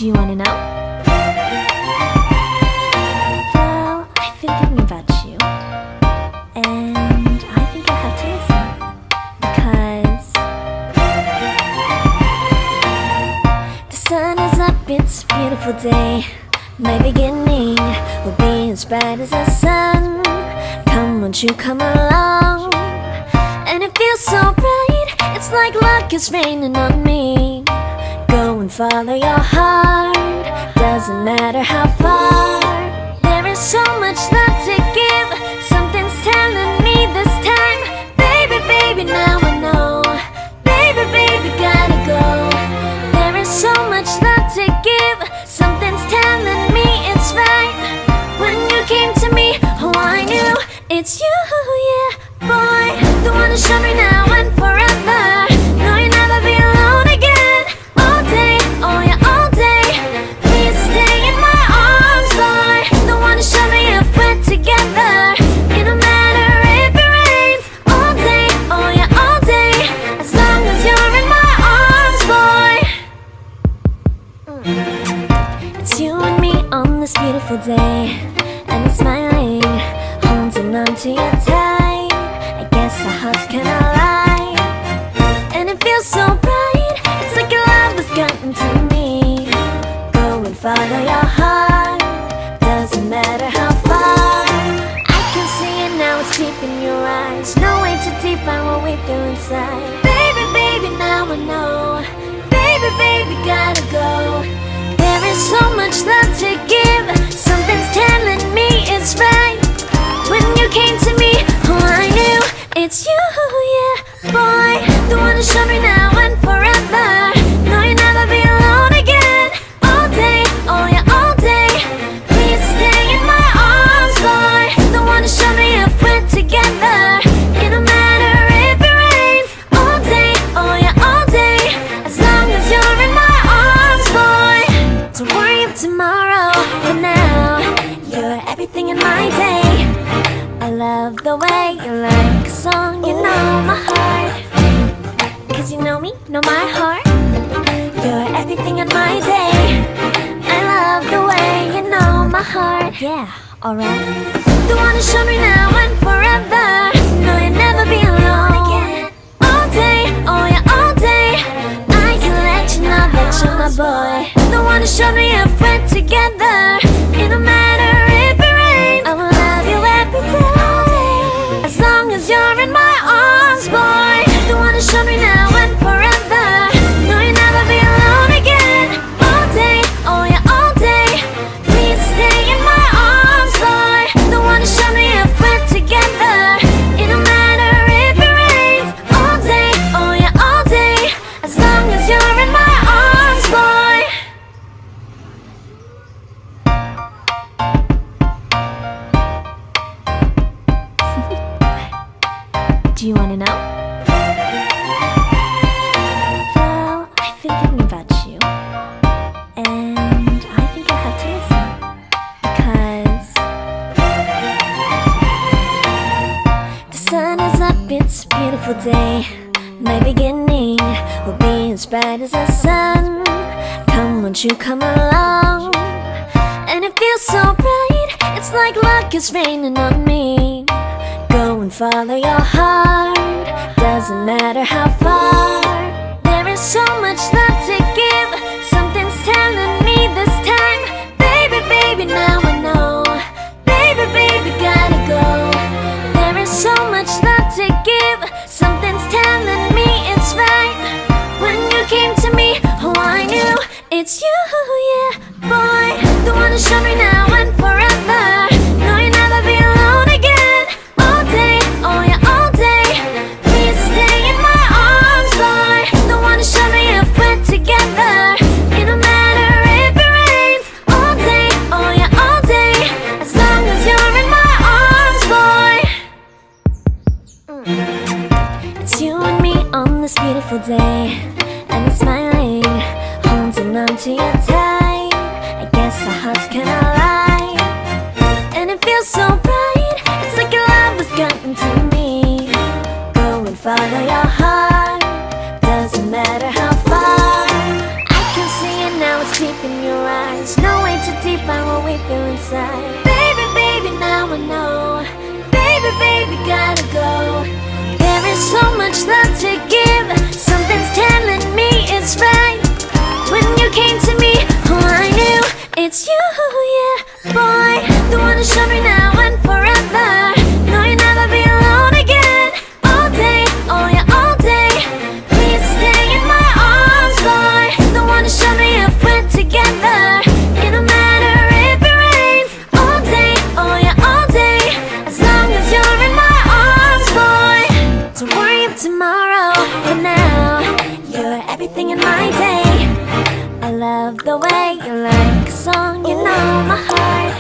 Do you wanna know? Well, I've been thinking about you, and I think I have to listen, because the sun is up, it's a beautiful day. My beginning will be as bright as the sun. Come, won't you come along? And it feels so bright, it's like luck is raining on me. Go and follow your heart, doesn't matter how far. There is so much love to give, something's telling me this time. Baby, baby, now I know. Baby, baby, gotta go. There is so much love to give, something's telling me it's right. When you came to me, oh I knew it's you, yeah, boy. The one to show me now and forever. No, you'll never be alone again. All day, oh yeah, all day. Please stay in my arms, boy. The one to show me if we're together. It don't matter if it rains. All day, oh yeah, all day. As long as you're in my arms, boy. It's you and me on this beautiful day, and it's smiling, holding on to you tight. I guess our hearts cannot lie, and it feels so bright. It's like your love has gotten to me. Go and follow your heart, doesn't matter how far. I can see it now, it's deep in your eyes. No way to define what we feel inside. Baby, baby, now I know. Baby, baby, gotta go. There is so much love to give, something's telling me it's right. When you came to me, oh I knew it's you, yeah, boy. The one to show me now and forever. No, you'll never be alone again. All day, oh yeah, all day. Please stay in my arms, boy. The one to show me if we're together. It don't matter if it rains. All day, oh yeah, all day. As long as you're in my arms, boy. Don't worry of tomorrow, for now you're everything in my day. I love the way you like a song, you know my heart. Cause you know me, know my heart. You're everything in my day. I love the way you know my heart. Yeah, alright. The one to show me now and forever. No, you'll never be alone again. All day, oh yeah, all day. I can let you know that you're my boy. The one to show me if we're together. It don't matter if it rains. I will love you every day. As long as you're in my arms, boy. The one to show me now and forever. No, you'll never be alone again. All day, oh yeah, all day. Please stay in my arms, boy. The one to show me if we're together. It don't matter if it rains. All day, oh yeah, all day. As long as you're in my arms, boy. Do you wanna know? Well, I've been thinking about you, and I think I have to listen, because the sun is up, it's a beautiful day. My beginning will be as bright as the sun. Come, won't you come along? And it feels so bright, it's like luck is raining on me. Go and follow your heart, doesn't matter how far. There is so much love to give, something's telling me this time. Baby, baby, now I know. Baby, baby, gotta go. There is so much love to give, something's telling me it's right. When you came to me, oh I knew it's you, yeah, boy. The one to show me now and forever. No, you'll never be alone again. All day, oh yeah, all day. Please stay in my arms, boy. The one to show me if we're together. It don't matter if it rains. All day, oh yeah, all day. As long as you're in my arms, boy. It's you and me on this beautiful day, and it's smiling, holding on to you tight. I guess our hearts cannot lie, and it feels so bright. It's like your love has gotten to me. Go and follow your heart, doesn't matter how far. I can see it now, it's deep in your eyes, no way to define what we feel inside. Baby, baby, now I know. Baby, baby, gotta go. There is so much love to give. Something's telling me it's right. When you came to me, oh, I knew it's you, yeah, boy. The one who showed me now and forever. No, you'll never be alone again. All day, oh yeah, all day. Please stay in my arms, boy. The one who showed me if we're together. It don't matter if it rains. All day, oh yeah, all day. As long as you're in my arms, boy. Don't worry of tomorrow. For now, you're everything in my day. I love the way you like a song. You know my heart.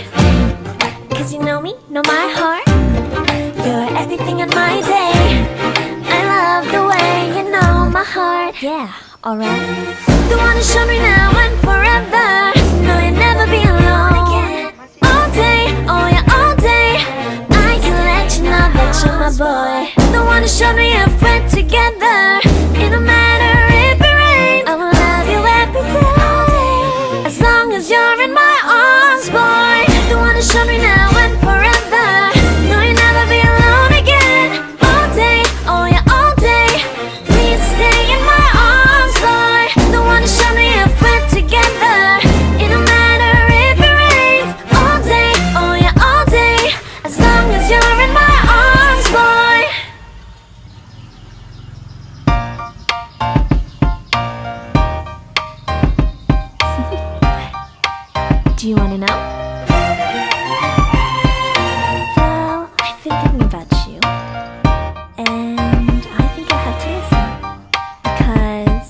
Cause you know me, know my heart. You're everything in my day. I love the way you know my heart. Yeah, alright. The one who showed me now and forever. No, you'll never be alone again. All day, oh yeah, all day. I can let you know that you're my boy. The one who showed me if we're together. It don't matter if it rains. I will love you every day. As long as you're in my arms, boy. The one who showed me now and forever. No, you'll never be alone again. All day, oh yeah, all day. Please stay in my arms, boy. The one who showed me if we're together. It don't matter if it rains. All day, oh yeah, all day. As long as you're in my arms, boy. Do you wanna know? Well, I've been thinking about you, and I think I have to listen. Because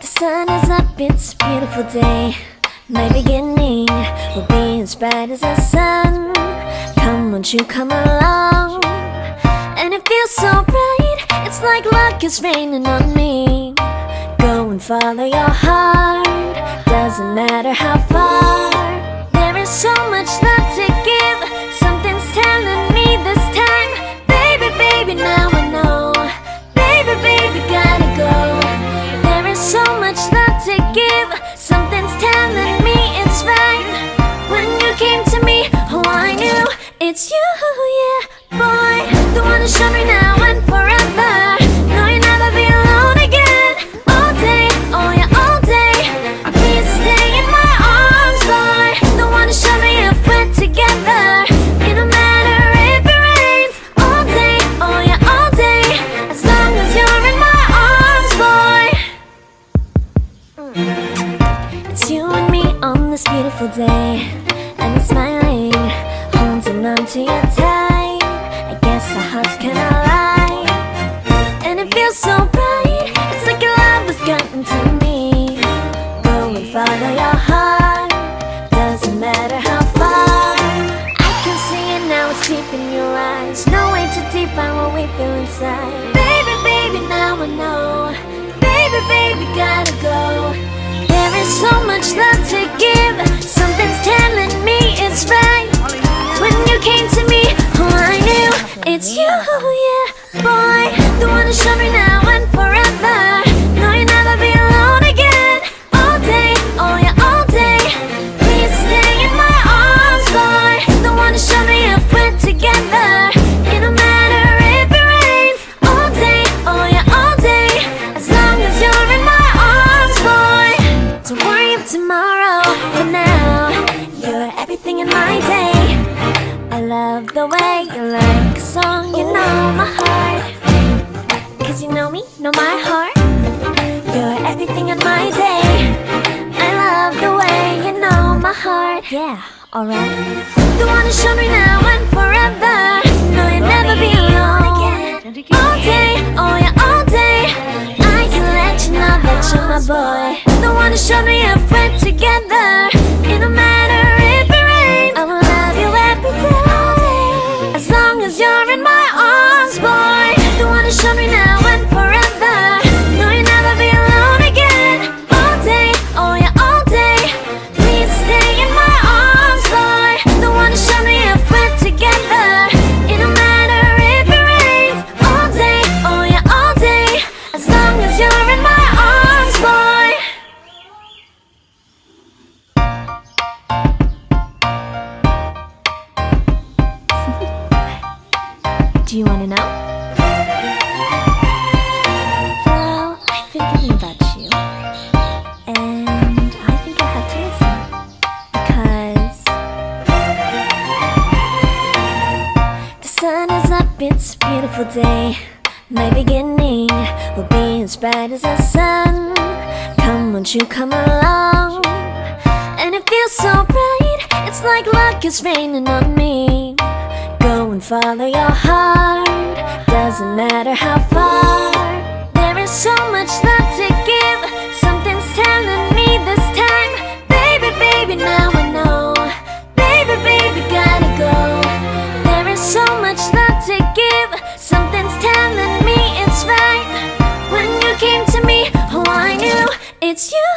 the sun is up, it's a beautiful day. My beginning will be as bright as the sun. Come, won't you come along? And it feels so bright, it's like luck is raining on me. Go and follow your heart, doesn't matter how far. There is so much love to give. Something's telling me this time. Baby, baby, now I know. Baby, baby, gotta go. There is so much love to give. Something's telling me it's right. When you came to me, oh, I knew it's you, yeah, boy. The one who showed me now and forever. No, you'll never be alone again. All day, oh yeah, all day. Please stay in my arms, boy. The one who showed me if we're together. It don't matter if it rains. All day, oh yeah, all day. As long as you're in my arms, boy. It's you and me on this beautiful day, and it's smiling, holding on to you tight. I guess our hearts cannot lie, and it feels so bright. It's like your love has gotten to me. Go and follow your heart, doesn't matter how far. I can see it now, it's deep in your eyes. No way to define what we feel inside. Baby, baby, now I know. Baby, baby, gotta go. There is so much love to give. Something's telling me it's right. When you came to me, oh, I knew it's you, yeah, boy. The one who showed me now and forever. No, you'll never be alone again. All day, oh yeah, all day. Please stay in my arms, boy. The one who showed me if we're together. It don't matter if it rains. All day, oh yeah, all day. As long as you're in my arms, boy. Don't worry of tomorrow. For now, you're everything in my day. I love the way you like a song. You know my heart. Cause you know me, know my heart. You're everything in my day. I love the way you know my heart. Yeah, alright. The one who showed me now and forever. No, you'll never be alone again. All day, oh yeah, all day. I can let you know that you're my boy. The one who showed me if we're together. It don't matter if it rains. I will love you every day. As long as you're in my arms, boy. The one who showed me now and forever. No, you'll never be alone again. All day, oh yeah, all day. Please stay in my arms, boy. The one who showed me if we're together. It don't matter if it rains. All day, oh yeah, all day. As long as you're in my arms, boy. Do you wanna know? Well, I've been thinking about you, and I think I have to listen. Because the sun is up, it's a beautiful day. My beginning will be as bright as the sun. Come, won't you come along? And it feels so bright, it's like luck is raining on me. Go and follow your heart, doesn't matter how far. There is so much love to give, something's telling me this time. Baby, baby, now I know. Baby, baby, gotta go. There is so much love to give, something's telling me it's right. When you came to me, oh I knew it's you.